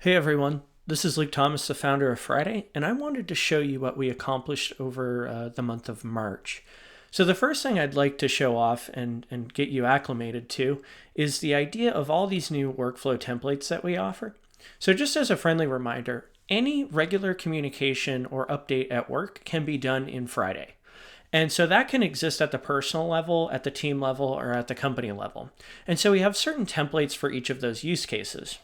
Hey everyone, this is Luke Thomas, the founder of Friday, and I wanted to show you what we accomplished over the month of March. So, the first thing I'd like to show off and get you acclimated to is the idea of all these new workflow templates that we offer. So, just as a friendly reminder, any regular communication or update at work can be done in Friday. And so that can exist at the personal level, at the team level, or at the company level. And so we have certain templates for each of those use cases.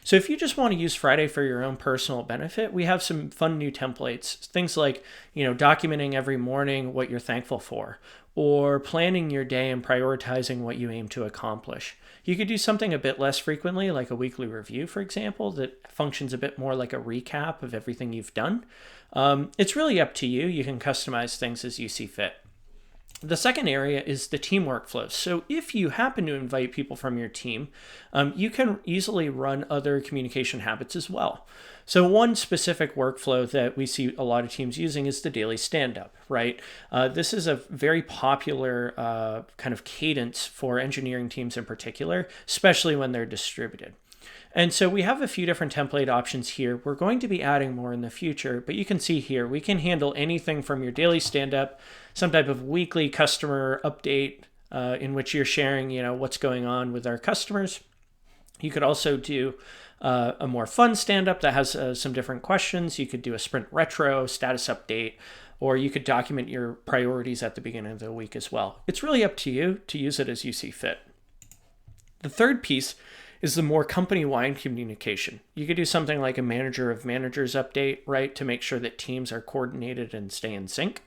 So if you just want to use Friday for your own personal benefit, we have some fun new templates. Things like, documenting every morning what you're thankful for, or planning your day and prioritizing what you aim to accomplish. You could do something a bit less frequently, like a weekly review, for example, that functions a bit more like a recap of everything you've done. It's really up to you. You can customize things as you see fit. The second area is the team workflows. So if you happen to invite people from your team, you can easily run other communication habits as well. So one specific workflow that we see a lot of teams using is the daily stand-up, right? This is a very popular kind of cadence for engineering teams in particular, especially when they're distributed. And so we have a few different template options here. We're going to be adding more in the future, but you can see here, we can handle anything from your daily stand-up, some type of weekly customer update in which you're sharing, what's going on with our customers. You could also do a more fun stand-up that has some different questions. You could do a sprint retro, status update, or you could document your priorities at the beginning of the week as well. It's really up to you to use it as you see fit. The third piece is the more company-wide communication. You could do something like a manager of managers update, right, to make sure that teams are coordinated and stay in sync.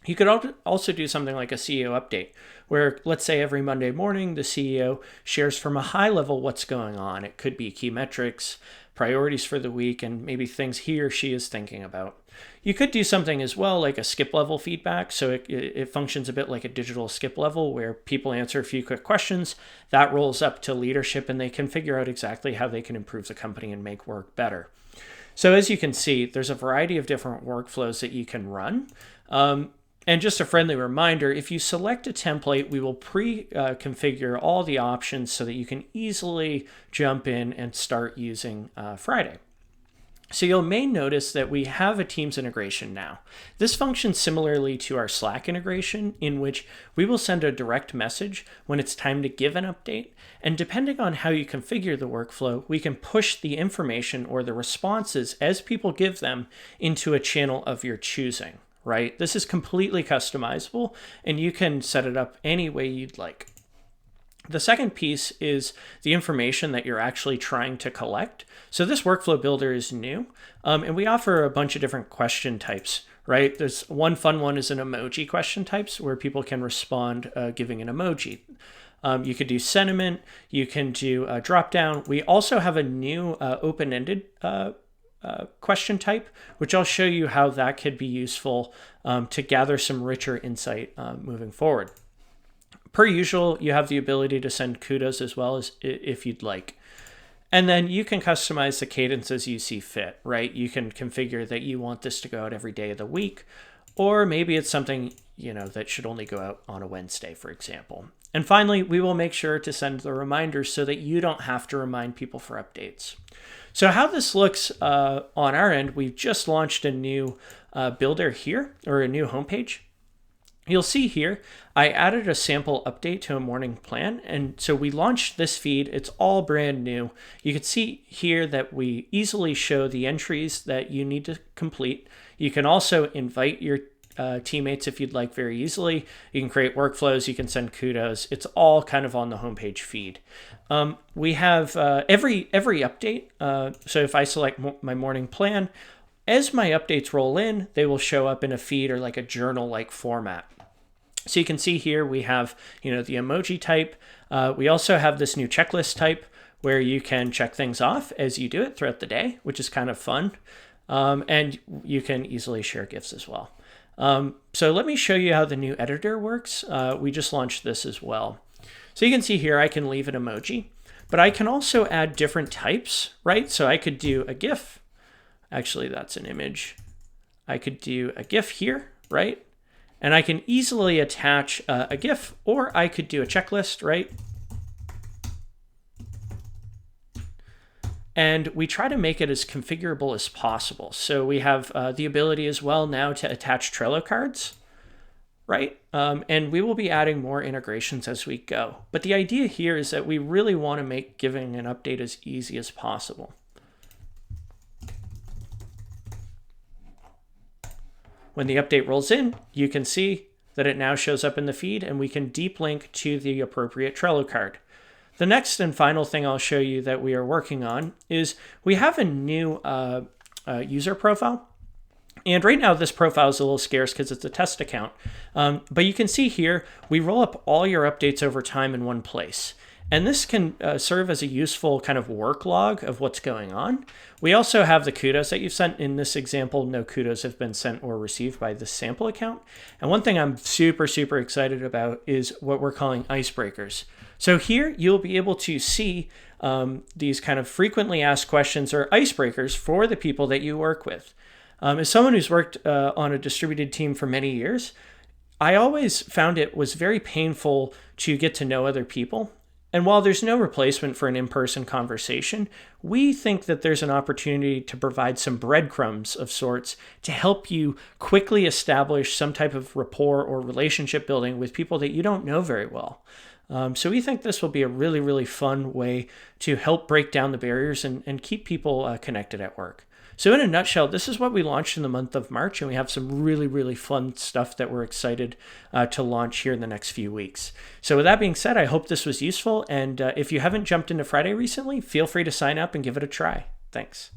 You could also do something like a CEO update, where let's say every Monday morning, the CEO shares from a high level what's going on. It could be key metrics, priorities for the week, and maybe things he or she is thinking about. You could do something as well like a skip level feedback. So it functions a bit like a digital skip level where people answer a few quick questions. That rolls up to leadership and they can figure out exactly how they can improve the company and make work better. So as you can see, there's a variety of different workflows that you can run. And just a friendly reminder, if you select a template, we will pre-configure all the options so that you can easily jump in and start using Friday. So you may notice that we have a Teams integration now. This functions similarly to our Slack integration, in which we will send a direct message when it's time to give an update. And depending on how you configure the workflow, we can push the information or the responses as people give them into a channel of your choosing, right? This is completely customizable, and you can set it up any way you'd like. The second piece is the information that you're actually trying to collect. So this workflow builder is new, and we offer a bunch of different question types, right? There's one fun one is an emoji question types where people can respond giving an emoji. You could do sentiment, you can do a drop down. We also have a new open-ended question type, which I'll show you how that could be useful to gather some richer insight moving forward. Per usual, you have the ability to send kudos as well as if you'd like. And then you can customize the cadence as you see fit, right? You can configure that you want this to go out every day of the week, or maybe it's something, that should only go out on a Wednesday, for example. And finally, we will make sure to send the reminders so that you don't have to remind people for updates. So how this looks on our end, we've just launched a new builder here, or a new homepage. You'll see here, I added a sample update to a morning plan. And so we launched this feed. It's all brand new. You can see here that we easily show the entries that you need to complete. You can also invite your teammates if you'd like very easily. You can create workflows. You can send kudos. It's all kind of on the homepage feed. We have every update. So if I select my morning plan, as my updates roll in, they will show up in a feed or like a journal-like format. So you can see here we have, the emoji type. We also have this new checklist type where you can check things off as you do it throughout the day, which is kind of fun. And you can easily share GIFs as well. So let me show you how the new editor works. We just launched this as well. So you can see here I can leave an emoji, but I can also add different types, right? So I could do a GIF. Actually, that's an image. I could do a GIF here, right? And I can easily attach a GIF, or I could do a checklist, right? And we try to make it as configurable as possible. So we have the ability as well now to attach Trello cards, right? And we will be adding more integrations as we go. But the idea here is that we really want to make giving an update as easy as possible. When the update rolls in, you can see that it now shows up in the feed, and we can deep link to the appropriate Trello card. The next and final thing I'll show you that we are working on is we have a new user profile. And right now this profile is a little scarce because it's a test account. But you can see here, we roll up all your updates over time in one place. And this can serve as a useful kind of work log of what's going on. We also have the kudos that you've sent. In this example, no kudos have been sent or received by this sample account. And one thing I'm super, super excited about is what we're calling icebreakers. So here you'll be able to see these kind of frequently asked questions or icebreakers for the people that you work with. As someone who's worked on a distributed team for many years, I always found it was very painful to get to know other people. And while there's no replacement for an in-person conversation, we think that there's an opportunity to provide some breadcrumbs of sorts to help you quickly establish some type of rapport or relationship building with people that you don't know very well. So we think this will be a really, really fun way to help break down the barriers and keep people connected at work. So in a nutshell, this is what we launched in the month of March, and we have some really, really fun stuff that we're excited to launch here in the next few weeks. So with that being said, I hope this was useful, and if you haven't jumped into Friday recently, feel free to sign up and give it a try. Thanks.